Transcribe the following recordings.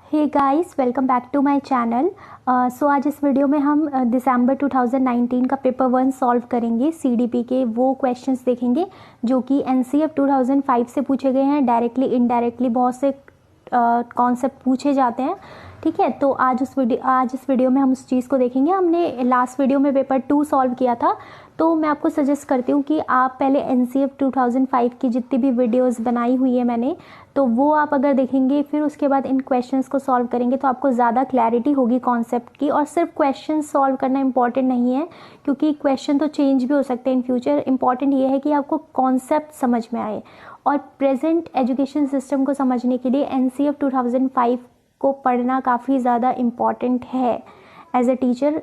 Hey guys, welcome back to my channel. So आज इस video में हम दिसंबर 2019 का पेपर 1 सॉल्व करेंगे। सीडीपी के वो क्वेश्चंस देखेंगे जो कि एनसीएफ 2005 से पूछे गए हैं। डायरेक्टली इनडायरेक्टली बहुत से कॉन्सेप्ट पूछे जाते हैं। ठीक है, तो आज इस वीडियो में हम उस चीज़ को देखेंगे। हमने लास्ट वीडियो में पेपर 2 सॉल्व किया था, तो मैं आपको सजेस्ट करती हूँ कि आप पहले एनसीएफ 2005 की जितनी भी वीडियोस बनाई हुई है मैंने, तो वो आप अगर देखेंगे फिर उसके बाद इन क्वेश्चंस को सॉल्व करेंगे तो आपको ज़्यादा क्लैरिटी होगी कॉन्सेप्ट की। और सिर्फ क्वेश्चन सॉल्व करना इंपॉर्टेंट नहीं है, क्योंकि क्वेश्चन तो चेंज भी हो सकते हैं इन फ्यूचर। इंपॉर्टेंट ये है कि आपको कॉन्सेप्ट समझ में आए। और प्रेजेंट एजुकेशन सिस्टम को समझने के लिए एनसीएफ 2005 को पढ़ना काफ़ी ज़्यादा इम्पॉर्टेंट है। एज ए टीचर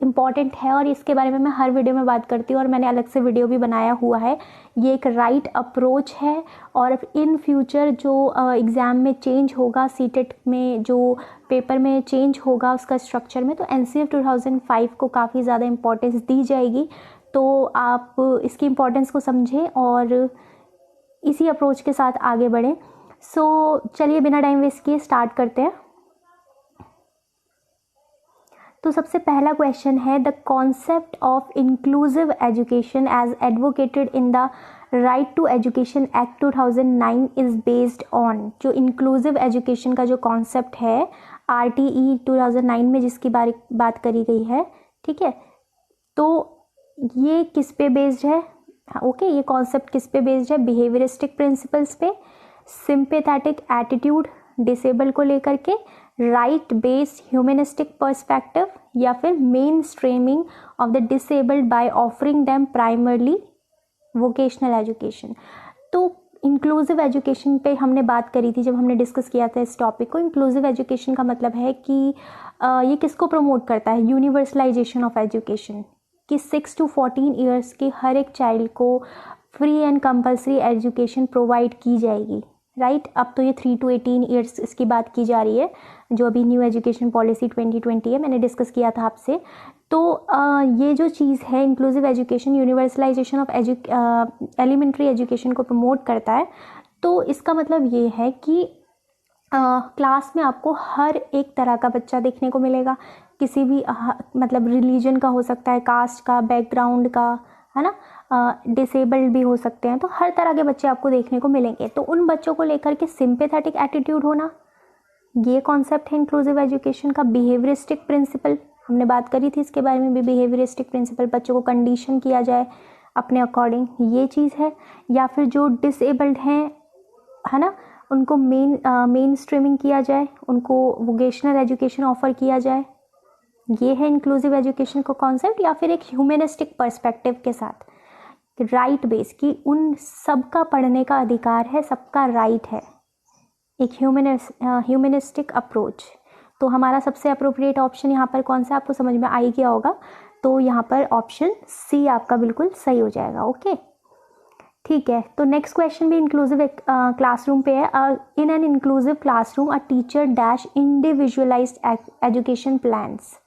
इम्पॉर्टेंट है, और इसके बारे में मैं हर वीडियो में बात करती हूँ और मैंने अलग से वीडियो भी बनाया हुआ है। ये एक राइट अप्रोच है, और इन फ्यूचर जो एग्ज़ाम में चेंज होगा, सीटेट में जो पेपर में चेंज होगा उसका स्ट्रक्चर में, तो एनसीएफ 2005 को काफ़ी ज़्यादा इम्पोर्टेंस दी जाएगी। तो आप इसकी इम्पोर्टेंस को समझें और इसी अप्रोच के साथ आगे बढ़ें। सो चलिए बिना टाइम वेस्ट किए स्टार्ट करते हैं। तो सबसे पहला क्वेश्चन है, the concept of inclusive education as advocated in the right to education act 2009 is based on. जो इंक्लूसिव एजुकेशन का जो कॉन्सेप्ट है आरटीई 2009 में जिसकी बात करी गई है, ठीक है, तो ये किस पे बेस्ड है? ओके, ये कॉन्सेप्ट किस पे बेस्ड है? बिहेवियरिस्टिक प्रिंसिपल्स पे, सिंपैथेटिक एटीट्यूड डिसेबल को लेकर के, राइट बेस्ड ह्यूमनिस्टिक पर्सपेक्टिव, या फिर main streaming of the disabled by offering them primarily vocational education. तो इंक्लूसिव एजुकेशन पे हमने बात करी थी जब हमने डिस्कस किया था इस टॉपिक को। इंक्लूसिव एजुकेशन का मतलब है कि ये किसको प्रमोट करता है? यूनिवर्सलाइजेशन ऑफ एजुकेशन, कि 6 to 14 ईयर्स के हर एक चाइल्ड को free and compulsory education provide की जाएगी। राइट, अब तो ये 3 to 18 ईयर्स इसकी बात की जा रही है, जो अभी न्यू एजुकेशन पॉलिसी 2020 है, मैंने डिस्कस किया था आपसे। तो ये जो चीज़ है inclusive education, universalisation of elementary education को प्रमोट करता है। तो इसका मतलब ये है कि क्लास में आपको हर एक तरह का बच्चा देखने को मिलेगा। किसी भी मतलब रिलीजन का हो सकता है, कास्ट का, बैकग्राउंड का, है ना, डिसेबल्ड भी हो सकते हैं। तो हर तरह के बच्चे आपको देखने को मिलेंगे। तो उन बच्चों को लेकर के सिंपैथेटिक एटीट्यूड होना, ये कॉन्सेप्ट है इंक्लूसिव एजुकेशन का। बिहेवियरिस्टिक प्रिंसिपल हमने बात करी थी, इसके बारे में भी। बिहेवियरिस्टिक प्रिंसिपल, बच्चों को कंडीशन किया जाए अपने अकॉर्डिंग, ये चीज़ है। या फिर जो डिसेबल्ड हैं, है ना, उनको मेन स्ट्रीमिंग किया जाए, उनको वोकेशनल एजुकेशन ऑफर किया जाए, ये है इंक्लूसिव एजुकेशन का कॉन्सेप्ट। या फिर एक ह्यूमनिस्टिक पर्सपेक्टिव के साथ, राइट बेस की उन सबका पढ़ने का अधिकार है, सबका राइट है, एक ह्यूमनिस्टिक अप्रोच। तो हमारा सबसे अप्रोप्रिएट ऑप्शन यहाँ पर कौन सा, आपको समझ में आ ही गया होगा। तो यहाँ पर ऑप्शन सी आपका बिल्कुल सही हो जाएगा। ओके, ठीक है। तो नेक्स्ट क्वेश्चन भी इंक्लूसिव क्लासरूम पे है। In an inclusive classroom a teacher dash individualised education plans.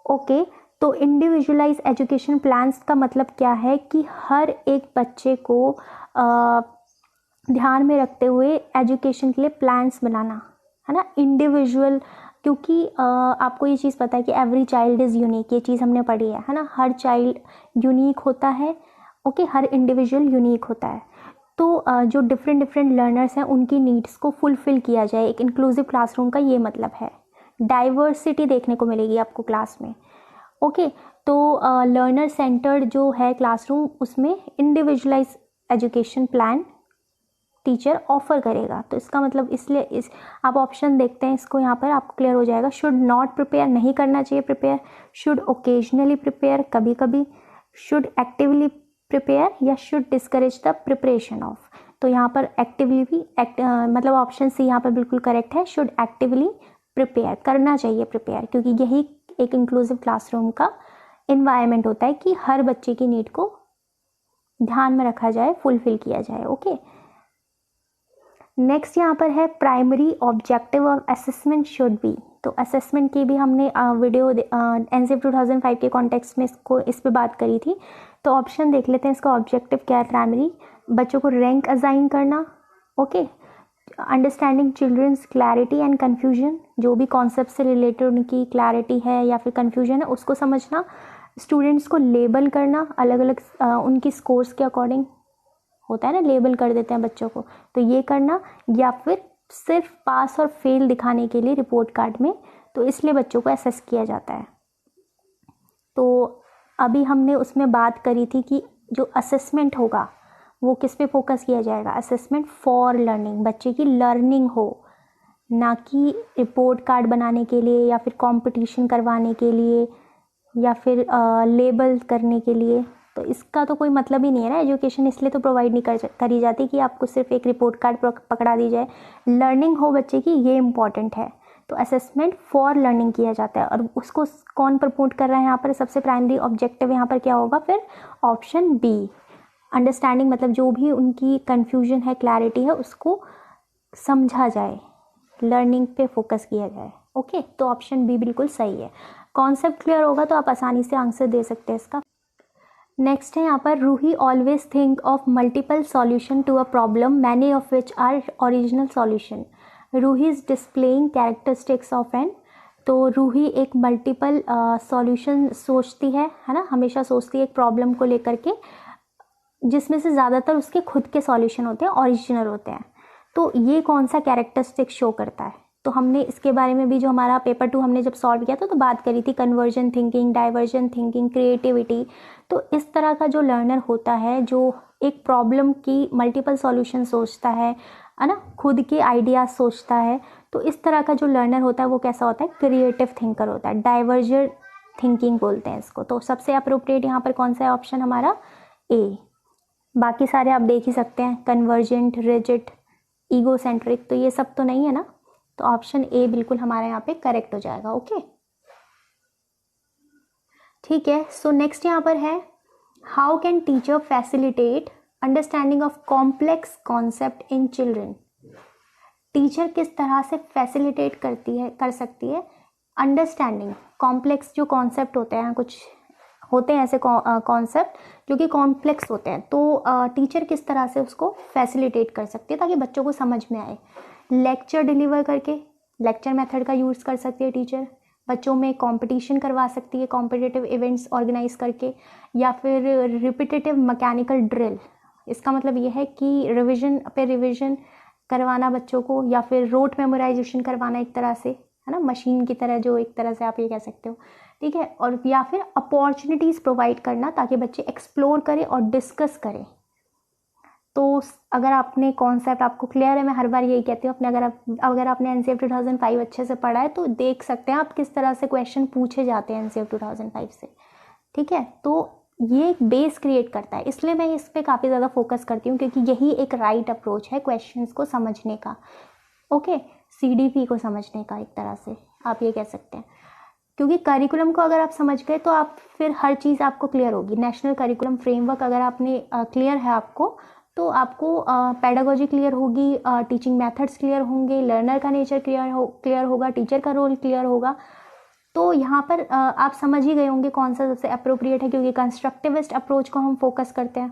Okay, तो इंडिविजुअलाइज एजुकेशन प्लान्स का मतलब क्या है कि हर एक बच्चे को ध्यान में रखते हुए एजुकेशन के लिए प्लान्स बनाना, है ना, इंडिविजुअल। क्योंकि आपको ये चीज़ पता है कि एवरी चाइल्ड इज़ यूनिक, ये चीज़ हमने पढ़ी है ना, हर चाइल्ड यूनिक होता है। ओके, हर इंडिविजुअल यूनिक होता है। तो जो डिफरेंट लर्नर्स हैं उनकी नीड्स को फुलफ़िल किया जाए, एक इंक्लूसिव क्लासरूम का ये मतलब है। डाइवर्सिटी देखने को मिलेगी आपको क्लास में। ओके, तो लर्नर सेंटर्ड जो है क्लासरूम, उसमें individualise education plan teacher offer करेगा। तो इसका मतलब इसलिए आप ऑप्शन देखते हैं इसको, यहाँ पर आपको क्लियर हो जाएगा। शुड नॉट प्रिपेयर, नहीं करना चाहिए प्रिपेयर। शुड ओकेजनली प्रिपेयर, कभी कभी। शुड एक्टिवली प्रिपेयर, या should discourage the preparation of. तो यहाँ पर एक्टिवली भी मतलब ऑप्शन सी यहाँ पर बिल्कुल करेक्ट है। शुड एक्टिवली प्रिपेयर, करना चाहिए प्रिपेयर, क्योंकि यही एक इंक्लूसिव क्लासरूम का इन्वायरमेंट होता है कि हर बच्चे की नीड को ध्यान में रखा जाए, फुलफिल किया जाए। ओके, नेक्स्ट यहाँ पर है primary objective of assessment should be. तो असेसमेंट की भी हमने वीडियो एनसीएफ 2005 के कॉन्टेक्स्ट में इस पे बात करी थी। तो ऑप्शन देख लेते हैं, इसका ऑब्जेक्टिव क्या है। प्राइमरी, बच्चों को रैंक असाइन करना। Okay, understanding children's clarity and confusion, जो भी कॉन्सेप्ट से रिलेटेड उनकी क्लैरिटी है या फिर कन्फ्यूजन है उसको समझना, स्टूडेंट्स को लेबल करना अलग अलग उनकी स्कोर्स के अकॉर्डिंग, होता है ना लेबल कर देते हैं बच्चों को, तो ये करना, या फिर सिर्फ पास और फेल दिखाने के लिए रिपोर्ट कार्ड में, तो इसलिए बच्चों को असेस किया जाता है। तो अभी हमने उसमें बात करी थी कि जो असेसमेंट होगा वो किस पे फोकस किया जाएगा, असेसमेंट फॉर लर्निंग, बच्चे की लर्निंग हो, ना कि रिपोर्ट कार्ड बनाने के लिए या फिर कंपटीशन करवाने के लिए या फिर लेबल करने के लिए। तो इसका तो कोई मतलब ही नहीं है ना, एजुकेशन इसलिए तो प्रोवाइड नहीं करी जाती कि आपको सिर्फ एक रिपोर्ट कार्ड पकड़ा दी जाए, लर्निंग हो बच्चे की, ये इंपॉर्टेंट है। तो असेसमेंट फॉर लर्निंग किया जाता है, और उसको कौन प्रमोट कर रहा है यहाँ पर, सबसे प्राइमरी ऑब्जेक्टिव यहाँ पर क्या होगा फिर, ऑप्शन बी, अंडरस्टैंडिंग, मतलब जो भी उनकी कन्फ्यूजन है, क्लैरिटी है, उसको समझा जाए, लर्निंग पे फोकस किया जाए। ओके, तो ऑप्शन बी बिल्कुल सही है। कॉन्सेप्ट क्लियर होगा तो आप आसानी से आंसर दे सकते हैं इसका। नेक्स्ट है यहाँ पर, Ruhi always think of multiple solution to a problem many of which are original solution. Ruhi is displaying characteristics of an, तो रूही एक मल्टीपल सॉल्यूशन सोचती है ना, हमेशा सोचती है एक प्रॉब्लम को लेकर के, जिसमें से ज़्यादातर उसके खुद के सॉल्यूशन होते हैं, ओरिजिनल होते हैं। तो ये कौन सा कैरेक्टरिस्टिक शो करता है, तो हमने इसके बारे में भी जो हमारा पेपर 2 हमने जब सॉल्व किया था तो बात करी थी, conversion thinking, diversion thinking, creativity. तो इस तरह का जो लर्नर होता है, जो एक प्रॉब्लम की मल्टीपल सॉल्यूशन सोचता है ना, खुद के आइडियाज सोचता है, तो इस तरह का जो लर्नर होता है वो कैसा होता है, क्रिएटिव थिंकर होता है, डाइवर्जन थिंकिंग बोलते हैं इसको। तो सबसे अप्रोप्रिएट यहाँ पर कौन सा है, ऑप्शन हमारा ए। बाकी सारे आप देख ही सकते हैं, कन्वर्जेंट, रिजिड, ईगोसेंट्रिक, तो ये सब तो नहीं है ना, तो ऑप्शन ए बिल्कुल हमारे यहाँ पे करेक्ट हो जाएगा। ओके, ठीक है। सो नेक्स्ट यहाँ पर है, how can teacher facilitate understanding of complex concept in children. Teacher किस तरह से फैसिलिटेट कर सकती है अंडरस्टैंडिंग, कॉम्प्लेक्स जो कॉन्सेप्ट होते हैं, कुछ होते हैं ऐसे कॉन्सेप्ट जो कि कॉम्प्लेक्स होते हैं, तो टीचर किस तरह से उसको फैसिलिटेट कर सकती है ताकि बच्चों को समझ में आए। लेक्चर डिलीवर करके, लेक्चर मेथड का यूज़ कर सकती है टीचर, बच्चों में कंपटीशन करवा सकती है, कॉम्पिटिटिव इवेंट्स ऑर्गेनाइज करके, या फिर रिपीटेटिव मैकेनिकल ड्रिल, इसका मतलब ये है कि रिविजन पे रिविजन करवाना बच्चों को, या फिर रोट मेमोराइजेशन करवाना एक तरह से, है ना, मशीन की तरह, जो एक तरह से आप ये कह सकते हो, ठीक है। और या फिर अपॉर्चुनिटीज़ प्रोवाइड करना ताकि बच्चे एक्सप्लोर करें और डिस्कस करें। तो अगर आपने कॉन्सेप्ट आपको क्लियर है, मैं हर बार यही कहती हूँ, अपने अगर आपने एनसीईआरटी 2005 अच्छे से पढ़ा है तो देख सकते हैं आप किस तरह से क्वेश्चन पूछे जाते हैं एनसीईआरटी 2005 से, ठीक है। तो ये एक बेस क्रिएट करता है, इसलिए मैं इस पर काफ़ी ज़्यादा फोकस करती हूँ, क्योंकि यही एक राइट अप्रोच है क्वेश्चंस को समझने का। ओके, सीडीपी को समझने का, एक तरह से आप ये कह सकते हैं, क्योंकि करिकुलम को अगर आप समझ गए तो आप फिर हर चीज़ आपको क्लियर होगी। नेशनल करिकुलम फ्रेमवर्क अगर आपने क्लियर है आपको, तो आपको पेडागोजी क्लियर होगी, टीचिंग मेथड्स क्लियर होंगे, लर्नर का नेचर क्लियर होगा, टीचर का रोल क्लियर होगा। तो यहाँ पर आप समझ ही गए होंगे कौन सा सबसे अप्रोप्रिएट है, क्योंकि कंस्ट्रक्टिविस्ट अप्रोच को हम फोकस करते हैं,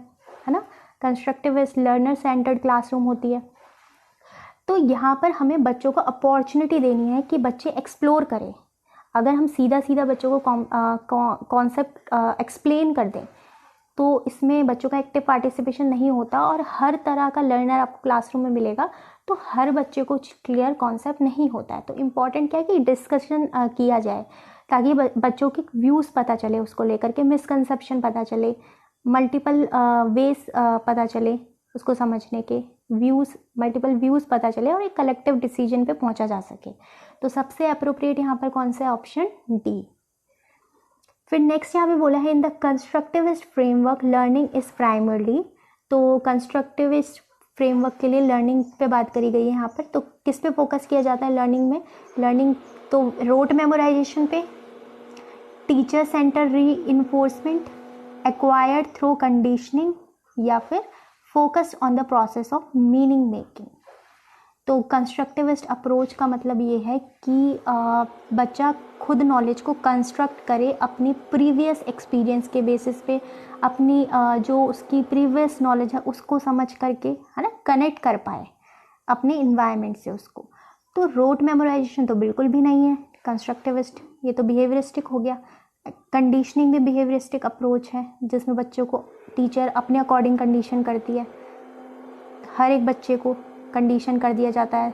है ना, कंस्ट्रक्टिविस्ट लर्नर सेंटर्ड क्लासरूम होती है। तो यहाँ पर हमें बच्चों को अपॉर्चुनिटी देनी है कि बच्चे एक्सप्लोर करें। अगर हम सीधा सीधा बच्चों को कॉन्सेप्ट एक्सप्लेन कर दें तो इसमें बच्चों का एक्टिव पार्टिसिपेशन नहीं होता, और हर तरह का लर्नर आपको क्लासरूम में मिलेगा तो हर बच्चे को क्लियर कॉन्सेप्ट नहीं होता है। तो इम्पॉर्टेंट क्या है कि डिस्कशन किया जाए ताकि बच्चों के व्यूज़ पता चले, उसको लेकर के मिसकंसेप्शन पता चले, मल्टीपल वेज पता चले उसको समझने के, मल्टीपल व्यूज़ पता चले, और एक कलेक्टिव डिसीजन पे पहुंचा जा सके। तो सबसे अप्रोप्रिएट यहाँ पर कौन सा, ऑप्शन डी। फिर नेक्स्ट यहाँ पे बोला है, in the constructivist framework learning is primarily. तो कंस्ट्रक्टिविस्ट फ्रेमवर्क के लिए लर्निंग पे बात करी गई है यहाँ पर। तो किस पे फोकस किया जाता है लर्निंग में, लर्निंग तो रोट मेमोराइजेशन पे, टीचर सेंटर री इन्फोर्समेंट, एक्वायर्ड थ्रू कंडीशनिंग, या फिर focused on the process of meaning making. तो कंस्ट्रक्टिविस्ट अप्रोच का मतलब ये है कि बच्चा खुद नॉलेज को कंस्ट्रक्ट करे अपनी प्रीवियस एक्सपीरियंस के बेसिस पे, अपनी जो उसकी प्रीवियस नॉलेज है उसको समझ करके, है ना, कनेक्ट कर पाए। अपने इन्वायरमेंट से उसको। तो रोट मेमोराइजेशन तो बिल्कुल भी नहीं है, कंस्ट्रक्टिविस्ट, ये तो बिहेवियरिस्टिक हो गया। कंडीशनिंग भी बिहेवियरिस्टिक अप्रोच है, जिसमें बच्चों को टीचर अपने अकॉर्डिंग कंडीशन करती है, हर एक बच्चे को कंडीशन कर दिया जाता है।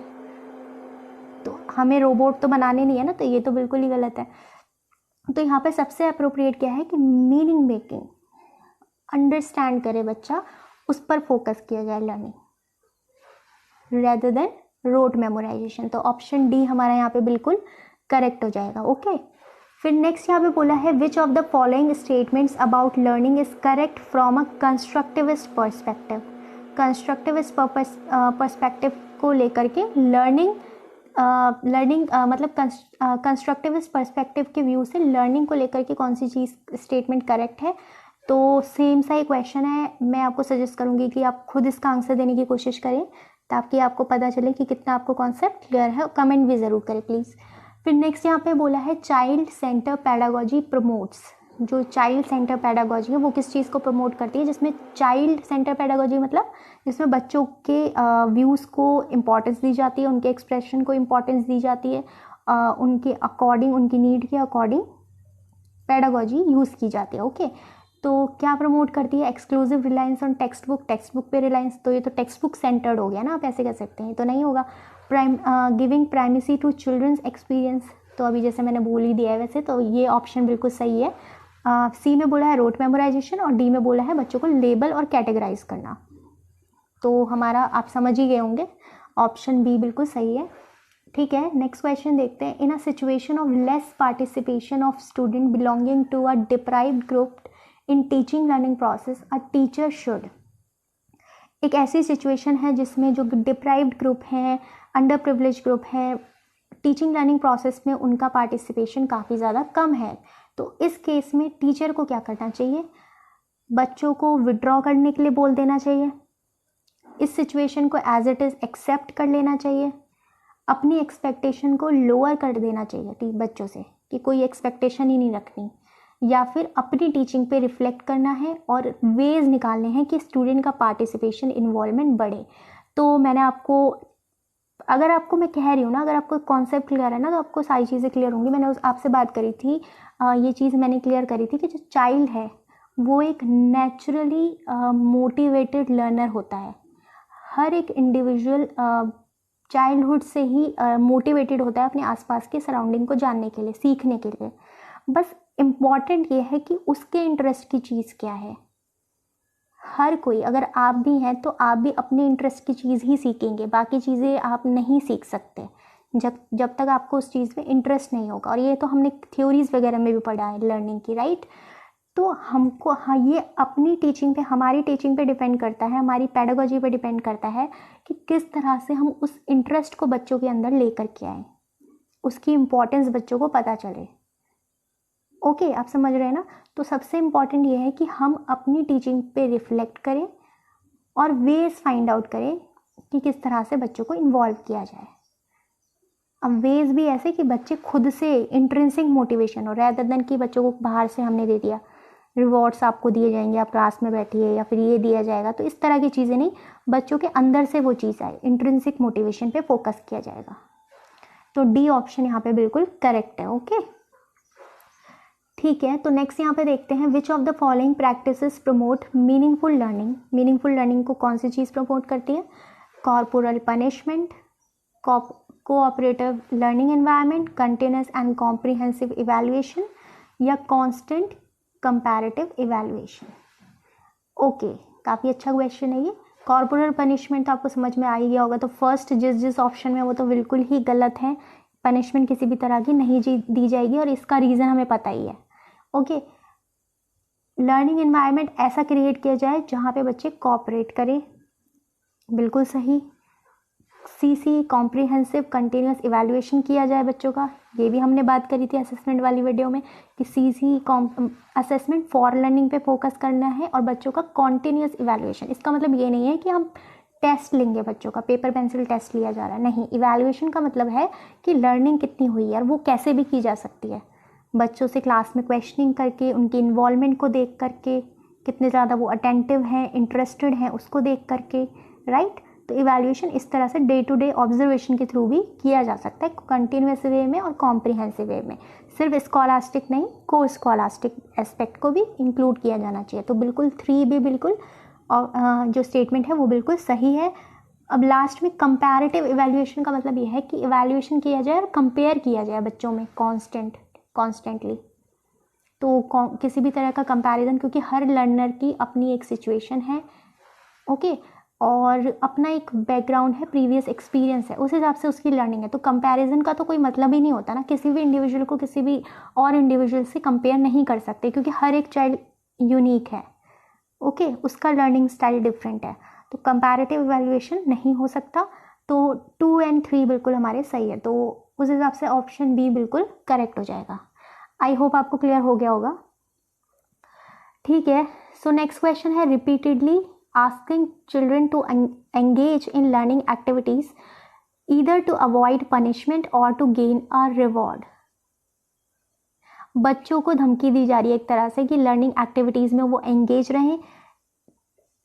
तो हमें रोबोट तो बनाने नहीं है ना, तो ये तो बिल्कुल ही गलत है। तो यहाँ पे सबसे अप्रोप्रिएट क्या है कि मीनिंग मेकिंग, अंडरस्टैंड करे बच्चा, उस पर फोकस किया जाए learning rather than rote memorization. तो ऑप्शन डी हमारा यहाँ पे बिल्कुल करेक्ट हो जाएगा। ओके, फिर नेक्स्ट यहाँ पे बोला है which of the following statements about learning is correct from a constructivist perspective. Constructivist perspective को लेकर के लर्निंग मतलब कंस्ट्रक्टिविस्ट पर्सपेक्टिव के व्यू से लर्निंग को लेकर के कौन सी चीज़ स्टेटमेंट करेक्ट है। तो सेम सा ही क्वेश्चन है, मैं आपको सजेस्ट करूँगी कि आप खुद इसका आंसर देने की कोशिश करें ताकि आपको पता चले कि कितना आपको कॉन्सेप्ट क्लियर है। कमेंट भी ज़रूर करें प्लीज़। फिर नेक्स्ट यहाँ पे बोला है चाइल्ड सेंटर पैडागोजी प्रमोट्स। जो चाइल्ड सेंटर पैडागोजी है वो किस चीज़ को प्रमोट करती है, जिसमें चाइल्ड सेंटर पैडागोजी मतलब जिसमें बच्चों के व्यूज़ को इम्पोर्टेंस दी जाती है, उनके एक्सप्रेशन को इम्पोर्टेंस दी जाती है, उनके अकॉर्डिंग, उनकी नीड के अकॉर्डिंग पैडागोजी यूज़ की जाती है। ओके, तो क्या प्रमोट करती है, exclusive reliance on text book पे रिलायंस, तो ये तो टेक्स्ट बुक सेंटर्ड हो गया ना, आप ऐसे कह सकते हैं, तो नहीं होगा। Giving primacy to children's experience, तो अभी जैसे मैंने बोल ही दिया है वैसे, तो ये ऑप्शन बिल्कुल सही है। सी में बोला है रोट मेमोराइजेशन और डी में बोला है बच्चों को लेबल और कैटेगराइज करना। तो हमारा आप समझ ही गए होंगे, ऑप्शन बी बिल्कुल सही है। ठीक है, नेक्स्ट क्वेश्चन देखते हैं। In a situation of less participation of student belonging to a deprived group in teaching learning process a teacher should. एक ऐसी सिचुएशन है जिसमें जो डिप्राइव्ड ग्रुप हैं, अंडर प्रिविलेज ग्रुप है, टीचिंग लर्निंग प्रोसेस में उनका पार्टिसिपेशन काफ़ी ज़्यादा कम है। तो इस केस में टीचर को क्या करना चाहिए, बच्चों को विड्रॉ करने के लिए बोल देना चाहिए, इस सिचुएशन को एज इट इज़ एक्सेप्ट कर लेना चाहिए, अपनी एक्सपेक्टेशन को लोअर कर देना चाहिए बच्चों से कि कोई एक्सपेक्टेशन ही नहीं रखनी, या फिर अपनी टीचिंग पे रिफ्लेक्ट करना है और वेज निकालने हैं कि स्टूडेंट का पार्टिसिपेशन इन्वॉल्वमेंट बढ़े। तो मैंने आपको, अगर आपको मैं कह रही हूँ ना, अगर आपको कॉन्सेप्ट क्लियर है ना, तो आपको सारी चीज़ें क्लियर होंगी। मैंने आपसे बात करी थी, ये चीज़ मैंने क्लियर करी थी कि जो चाइल्ड है वो एक नेचुरली मोटिवेटेड लर्नर होता है। हर एक इंडिविजुअल चाइल्डहुड से ही मोटिवेटेड होता है अपने आसपास के सराउंडिंग को जानने के लिए, सीखने के लिए। बस इम्पॉर्टेंट ये है कि उसके इंटरेस्ट की चीज़ क्या है। हर कोई, अगर आप भी हैं तो आप भी अपने इंटरेस्ट की चीज़ ही सीखेंगे, बाकी चीज़ें आप नहीं सीख सकते जब तक आपको उस चीज़ में इंटरेस्ट नहीं होगा। और ये तो हमने थ्योरीज वगैरह में भी पढ़ा है लर्निंग की, राइट। तो हमको, हाँ, ये अपनी टीचिंग पे, हमारी टीचिंग पे डिपेंड करता है, हमारी पेडागोजी पे डिपेंड करता है कि किस तरह से हम उस इंटरेस्ट को बच्चों के अंदर लेकर के आएँ, उसकी इम्पोर्टेंस बच्चों को पता चले। ओके, आप समझ रहे हैं ना। तो सबसे इम्पॉर्टेंट ये है कि हम अपनी टीचिंग पे रिफ्लेक्ट करें और वेज फाइंड आउट करें कि किस तरह से बच्चों को इन्वॉल्व किया जाए। अब वेज भी ऐसे कि बच्चे खुद से इंट्रिंसिक मोटिवेशन हो, रेदर देन कि बच्चों को बाहर से हमने दे दिया, रिवॉर्ड्स आपको दिए जाएंगे, आप क्लास में बैठिए या फिर ये दिया जाएगा, तो इस तरह की चीज़ें नहीं, बच्चों के अंदर से वो चीज़ आए, इंट्रिंसिक मोटिवेशन पे फोकस किया जाएगा। तो डी ऑप्शन यहाँ पे बिल्कुल करेक्ट है। ओके, ठीक है। तो नेक्स्ट यहाँ पे देखते हैं, which of the following practices promote meaningful learning. Meaningful learning को कौन सी चीज़ प्रमोट करती है, corporal punishment, cooperative learning environment, continuous and comprehensive evaluation, या कॉन्स्टेंट कंपैरेटिव इवैल्यूएशन। ओके, काफ़ी अच्छा क्वेश्चन है ये। कॉर्पोरल पनिशमेंट तो आपको समझ में आ ही गया होगा। तो फर्स्ट जिस ऑप्शन में, वो तो बिल्कुल ही गलत है। पनिशमेंट किसी भी तरह की नहीं दी जाएगी और इसका रीज़न हमें पता ही है। ओके, लर्निंग एनवायरनमेंट ऐसा क्रिएट किया जाए जहाँ पे बच्चे कोऑपरेट करें, बिल्कुल सही। सीसी कॉम्प्रिहेंसिव कंटिन्यूस इवैल्यूएशन किया जाए बच्चों का, ये भी हमने बात करी थी असेसमेंट वाली वीडियो में कि सीसी असेसमेंट फॉर लर्निंग पे फोकस करना है और बच्चों का कॉन्टिन्यूस इवैल्यूएशन। इसका मतलब ये नहीं है कि हम टेस्ट लेंगे बच्चों का, पेपर पेंसिल टेस्ट लिया जा रहा है, नहीं। इवैल्यूएशन का मतलब है कि लर्निंग कितनी हुई है और वो कैसे भी की जा सकती है, बच्चों से क्लास में क्वेश्चनिंग करके, उनकी इन्वॉल्वमेंट को देख करके, कितने ज़्यादा वो अटेंटिव हैं, इंटरेस्टेड हैं, उसको देख करके, राइट। तो इवैल्यूएशन इस तरह से डे टू डे ऑब्जर्वेशन के थ्रू भी किया जा सकता है, कंटिन्यूस वे में और कॉम्प्रिहेंसिव वे में, सिर्फ स्कॉलास्टिक नहीं, को स्कॉलास्टिक एस्पेक्ट को भी इंक्लूड किया जाना चाहिए। तो बिल्कुल 3 भी बिल्कुल जो स्टेटमेंट है वो बिल्कुल सही है। अब लास्ट में कंपैरेटिव इवैल्यूएशन का मतलब ये है कि इवैल्यूएशन किया जाए और कंपेयर किया जाए बच्चों में कॉन्स्टेंटली। तो किसी भी तरह का कंपैरिजन, क्योंकि हर लर्नर की अपनी एक सिचुएशन है, ओके, और अपना एक बैकग्राउंड है, प्रीवियस एक्सपीरियंस है, उस हिसाब से उसकी लर्निंग है। तो कंपैरिजन का तो कोई मतलब ही नहीं होता ना, किसी भी इंडिविजुअल को किसी भी और इंडिविजुअल से कंपेयर नहीं कर सकते, क्योंकि हर एक चाइल्ड यूनिक है, ओके, उसका लर्निंग स्टाइल डिफरेंट है। तो कंपैरेटिव इवैल्यूएशन नहीं हो सकता। तो 2 और 3 बिल्कुल हमारे सही है, तो उस हिसाब से ऑप्शन बी बिल्कुल करेक्ट हो जाएगा। आई होप आपको क्लियर हो गया होगा। ठीक है, सो नेक्स्ट क्वेश्चन है repeatedly asking children to engage in learning activities either to avoid punishment और टू गेन अ रिवॉर्ड। बच्चों को धमकी दी जा रही है एक तरह से कि लर्निंग एक्टिविटीज में वो एंगेज रहें,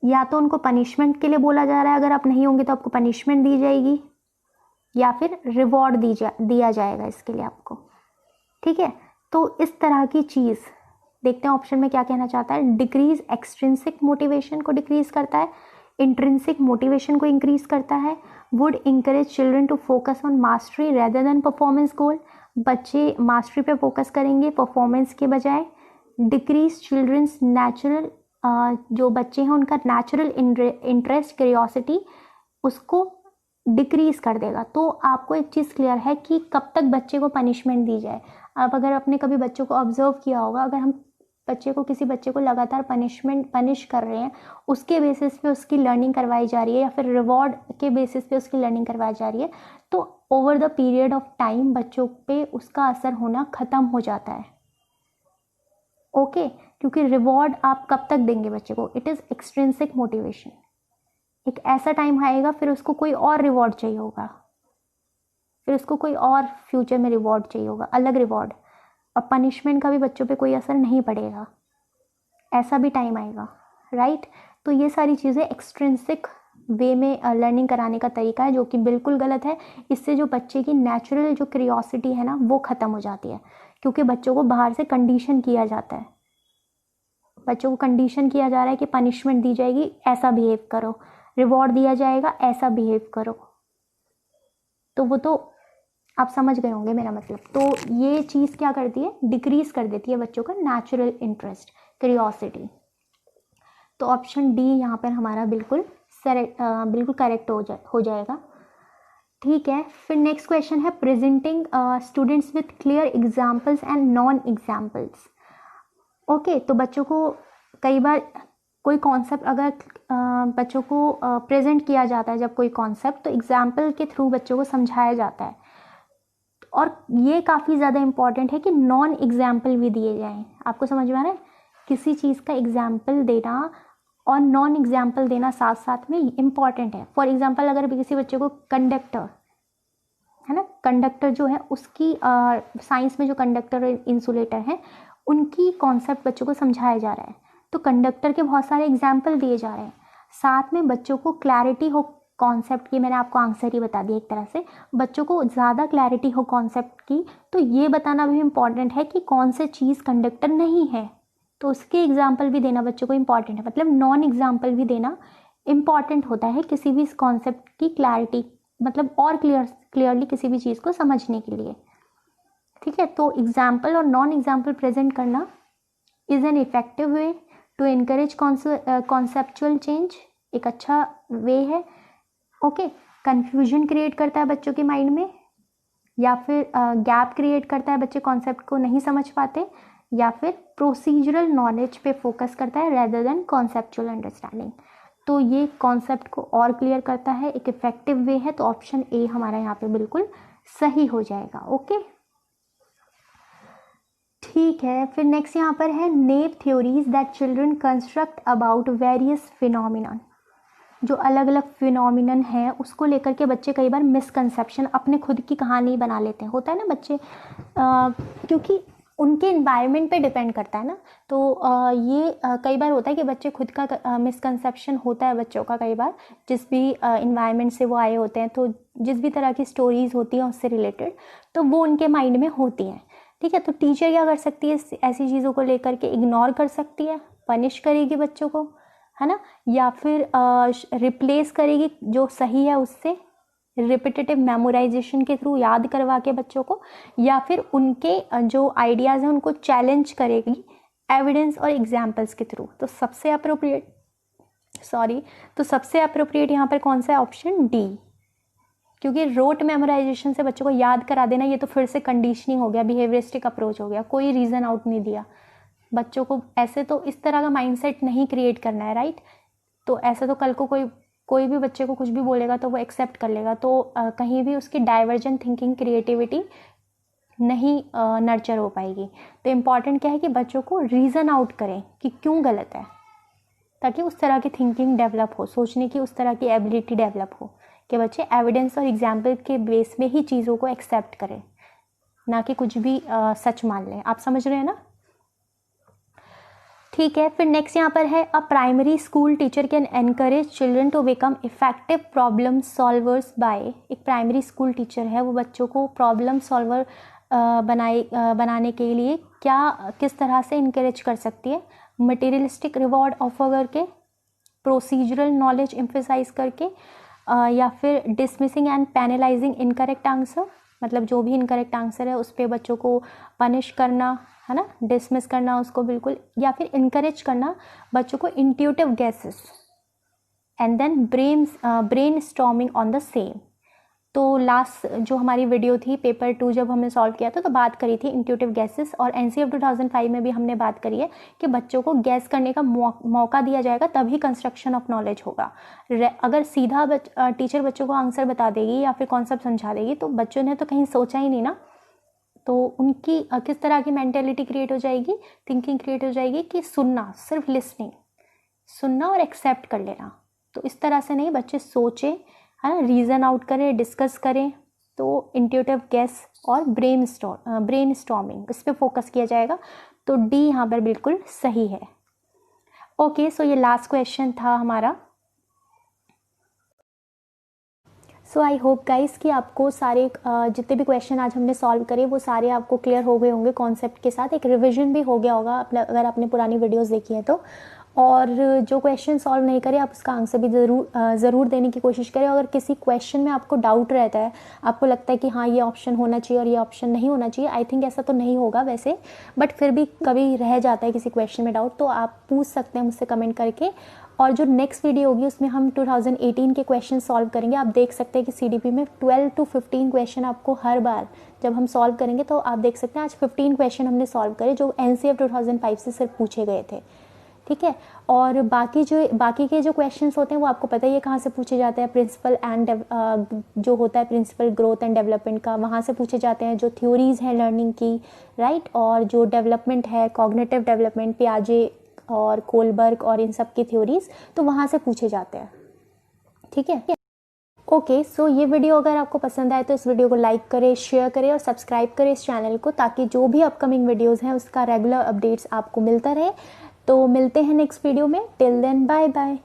या तो उनको पनिशमेंट के लिए बोला जा रहा है, अगर आप नहीं होंगे तो आपको पनिशमेंट दी जाएगी, या फिर रिवॉर्ड दिया जाएगा इसके लिए आपको। ठीक है, तो इस तरह की चीज़ देखते हैं ऑप्शन में क्या कहना चाहता है। डिक्रीज एक्सट्रिंसिक मोटिवेशन को डिक्रीज करता है, इंट्रिंसिक मोटिवेशन को इंक्रीज करता है, would encourage children to focus on mastery rather than performance goal, बच्चे मास्टरी पे फोकस करेंगे परफॉर्मेंस के बजाय, डिक्रीज चिल्ड्रंस नेचुरल, जो बच्चे हैं उनका नेचुरल इंटरेस्ट क्यूरियोसिटी उसको डिक्रीज कर देगा। तो आपको एक चीज़ क्लियर है कि कब तक बच्चे को पनिशमेंट दी जाए। आप अगर आपने कभी बच्चों को ऑब्जर्व किया होगा, अगर हम किसी बच्चे को लगातार पनिश कर रहे हैं, उसके बेसिस पे उसकी लर्निंग करवाई जा रही है, या फिर रिवॉर्ड के बेसिस पे उसकी लर्निंग करवाई जा रही है, तो over the period of time बच्चों पे उसका असर होना ख़त्म हो जाता है, ओके, क्योंकि रिवॉर्ड आप कब तक देंगे बच्चे को, इट इज़ एक्सट्रिंसिक मोटिवेशन। एक ऐसा टाइम आएगा फिर उसको कोई और रिवॉर्ड चाहिए होगा, फिर उसको कोई और फ्यूचर में रिवॉर्ड चाहिए होगा, अलग रिवॉर्ड, और पनिशमेंट का भी बच्चों पे कोई असर नहीं पड़ेगा, ऐसा भी टाइम आएगा, राइट। तो ये सारी चीज़ें एक्सट्रिंसिक वे में लर्निंग कराने का तरीका है, जो कि बिल्कुल गलत है। इससे जो बच्चे की नेचुरल जो क्यूरियोसिटी है ना वो ख़त्म हो जाती है, क्योंकि बच्चों को बाहर से कंडीशन किया जाता है, बच्चों को कंडीशन किया जा रहा है कि पनिशमेंट दी जाएगी, ऐसा बिहेव करो, रिवॉर्ड दिया जाएगा, ऐसा बिहेव करो। तो वो तो आप समझ गए होंगे मेरा मतलब। तो ये चीज़ क्या करती है, डिक्रीज कर देती है बच्चों का नेचुरल इंटरेस्ट क्यूरियोसिटी। तो ऑप्शन डी यहाँ पर हमारा बिल्कुल करेक्ट हो जाएगा। ठीक है, फिर नेक्स्ट क्वेश्चन है presenting students with clear examples and non examples. Okay, तो बच्चों को कई बार कोई कॉन्सेप्ट अगर बच्चों को प्रेजेंट किया जाता है, जब कोई कॉन्सेप्ट, तो एग्जाम्पल के थ्रू बच्चों को समझाया जाता है। और ये काफ़ी ज़्यादा इम्पॉर्टेंट है कि नॉन एग्जाम्पल भी दिए जाएं। आपको समझ में आ रहा है, किसी चीज़ का एग्जाम्पल देना और नॉन एग्जाम्पल देना साथ साथ में इम्पॉर्टेंट है। फॉर एग्जाम्पल, अगर किसी बच्चे को कंडक्टर है ना, कंडक्टर जो है उसकी साइंस में जो कंडक्टर और इंसुलेटर हैं उनकी कॉन्सेप्ट बच्चों को समझाया जा रहा है, तो कंडक्टर के बहुत सारे एग्जाम्पल दिए जा रहे हैं, साथ में बच्चों को क्लैरिटी हो कॉन्सेप्ट की। मैंने आपको आंसर ही बता दिया एक तरह से, बच्चों को ज़्यादा क्लैरिटी हो कॉन्सेप्ट की, तो ये बताना भी इम्पॉर्टेंट है कि कौन से चीज़ कंडक्टर नहीं है, तो उसके एग्जाम्पल भी देना बच्चों को इम्पॉर्टेंट है। मतलब नॉन एग्जाम्पल भी देना इम्पॉर्टेंट होता है किसी भी कॉन्सेप्ट की क्लैरिटी, मतलब और क्लियरली किसी भी चीज़ को समझने के लिए। ठीक है, तो एग्जाम्पल और नॉन एग्जाम्पल प्रेजेंट करना is an effective way to encourage conceptual change, एक अच्छा वे है। ओके, कन्फ्यूजन क्रिएट करता है बच्चों के माइंड में, या फिर गैप क्रिएट करता है, बच्चे कॉन्सेप्ट को नहीं समझ पाते, या फिर प्रोसीजरल नॉलेज पे फोकस करता है रेदर देन कॉन्सेप्चुअल अंडरस्टैंडिंग। तो ये कॉन्सेप्ट को और क्लियर करता है, एक इफेक्टिव वे है। तो ऑप्शन ए हमारा यहाँ पे बिल्कुल सही हो जाएगा। ओके, ठीक है, फिर नेक्स्ट यहाँ पर है name theories that children construct about various phenomenon. जो अलग अलग फिनोमिनन है उसको लेकर के बच्चे कई बार मिसकंसेप्शन, अपने खुद की कहानी बना लेते हैं, होता है ना बच्चे, क्योंकि उनके इन्वायरमेंट पे डिपेंड करता है ना। तो ये कई बार होता है कि बच्चे खुद का मिसकंसेप्शन होता है बच्चों का कई बार, जिस भी इन्वायरमेंट से वो आए होते हैं, तो जिस भी तरह की स्टोरीज़ होती हैं उससे रिलेटेड, तो वो उनके माइंड में होती हैं। ठीक है, तो टीचर क्या कर सकती है, ऐसी चीज़ों को लेकर के इग्नोर कर सकती है, पनिश करेगी बच्चों को, है ना, या फिर रिप्लेस करेगी जो सही है उससे, रिपीटेटिव मेमोराइजेशन के थ्रू याद करवा के बच्चों को, या फिर उनके जो आइडियाज़ हैं उनको चैलेंज करेगी एविडेंस और एग्जाम्पल्स के थ्रू। तो सबसे अप्रोप्रिएट यहाँ पर कौन सा है, ऑप्शन डी, क्योंकि रोट मेमोराइजेशन से बच्चों को याद करा देना ये तो फिर से कंडीशनिंग हो गया, बिहेवियरिस्टिक अप्रोच हो गया, कोई रीज़न आउट नहीं दिया बच्चों को। ऐसे तो इस तरह का माइंडसेट नहीं क्रिएट करना है, राइट। तो ऐसे तो कल को कोई भी बच्चे को कुछ भी बोलेगा तो वो एक्सेप्ट कर लेगा, तो कहीं भी उसकी डाइवर्जेंट थिंकिंग, क्रिएटिविटी नहीं नर्चर हो पाएगी। तो इम्पॉर्टेंट क्या है कि बच्चों को रीज़न आउट करें कि क्यों गलत है, ताकि उस तरह की थिंकिंग डेवलप हो, सोचने की उस तरह की एबिलिटी डेवलप हो कि बच्चे एविडेंस और एग्जाम्पल के बेस में ही चीज़ों को एक्सेप्ट करें, ना कि कुछ भी सच मान लें। आप समझ रहे हैं ना? ठीक है, फिर नेक्स्ट यहाँ पर है, a primary school teacher can encourage children to become effective problem solvers by. एक प्राइमरी स्कूल टीचर है, वो बच्चों को प्रॉब्लम सॉल्वर बनाने के लिए किस तरह से इनकरेज कर सकती है, मटेरियलिस्टिक रिवॉर्ड ऑफर करके, प्रोसीजरल नॉलेज एम्फेसाइज करके, या फिर डिसमिसिंग एंड पेनलाइजिंग इनकरेक्ट आंसर, मतलब जो भी इनकरेक्ट आंसर है उस पर बच्चों को पनिश करना, है ना, डिसमिस करना उसको बिल्कुल, या फिर इनकरेज करना बच्चों को intuitive guesses and then brainstorming on the same. तो लास्ट जो हमारी वीडियो थी पेपर 2 जब हमने सॉल्व किया था तो बात करी थी इंट्यूटिव गैसेस, और एनसीएफ 2005 में भी हमने बात करी है कि बच्चों को गैस करने का मौका दिया जाएगा तभी कंस्ट्रक्शन ऑफ नॉलेज होगा। अगर सीधा टीचर बच्चों को आंसर बता देगी या फिर कॉन्सेप्ट समझा देगी तो बच्चों ने तो कहीं सोचा ही नहीं ना, तो उनकी किस तरह की मेंटेलिटी क्रिएट हो जाएगी, थिंकिंग क्रिएट हो जाएगी कि सुनना, सिर्फ लिसनिंग, सुनना और एक्सेप्ट कर लेना। तो इस तरह से नहीं, बच्चे सोचें, है ना, रीज़न आउट करें, डिस्कस करें। तो इंट्यूटिव गेस और ब्रेन स्टॉर्मिंग इस पर फोकस किया जाएगा। तो डी यहाँ पर बिल्कुल सही है। ओके, सो ये लास्ट क्वेश्चन था हमारा। सो आई होप गाइस कि आपको सारे जितने भी क्वेश्चन आज हमने सॉल्व करे वो सारे आपको क्लियर हो गए होंगे कॉन्सेप्ट के साथ। एक रिवीजन भी हो गया होगा अगर आपने पुरानी वीडियोस देखी है तो। और जो क्वेश्चन सॉल्व नहीं करे आप उसका आंसर भी ज़रूर देने की कोशिश करें। अगर किसी क्वेश्चन में आपको डाउट रहता है, आपको लगता है कि हाँ ये ऑप्शन होना चाहिए और ये ऑप्शन नहीं होना चाहिए, आई थिंक ऐसा तो नहीं होगा वैसे, बट फिर भी कभी रह जाता है किसी क्वेश्चन में डाउट, तो आप पूछ सकते हैं मुझसे कमेंट करके। और जो नेक्स्ट वीडियो होगी उसमें हम 2018 के क्वेश्चन सॉल्व करेंगे। आप देख सकते हैं कि सीडीपी में 12 to 15 क्वेश्चन आपको हर बार जब हम सॉल्व करेंगे तो आप देख सकते हैं आज 15 क्वेश्चन हमने सॉल्व करे जो एनसीएफ 2005 से सिर्फ पूछे गए थे। ठीक है, और बाकी के जो क्वेश्चंस होते हैं वो आपको पता ही है कहाँ से पूछे जाते हैं, प्रिंसिपल एंड जो होता है प्रिंसिपल ग्रोथ एंड डेवलपमेंट का, वहाँ से पूछे जाते हैं। जो थ्योरीज़ हैं लर्निंग की, राइट, और जो डेवलपमेंट है कॉग्निटिव डेवलपमेंट, पियाजे और कोलबर्ग और इन सब की थ्योरीज़, तो वहाँ से पूछे जाते हैं। ठीक है, ओके, सो ये वीडियो अगर आपको पसंद आए तो इस वीडियो को लाइक करें, शेयर करें और सब्सक्राइब करें इस चैनल को, ताकि जो भी अपकमिंग वीडियोज़ हैं उसका रेगुलर अपडेट्स आपको मिलता रहे। तो मिलते हैं नेक्स्ट वीडियो में, टिल देन बाय बाय।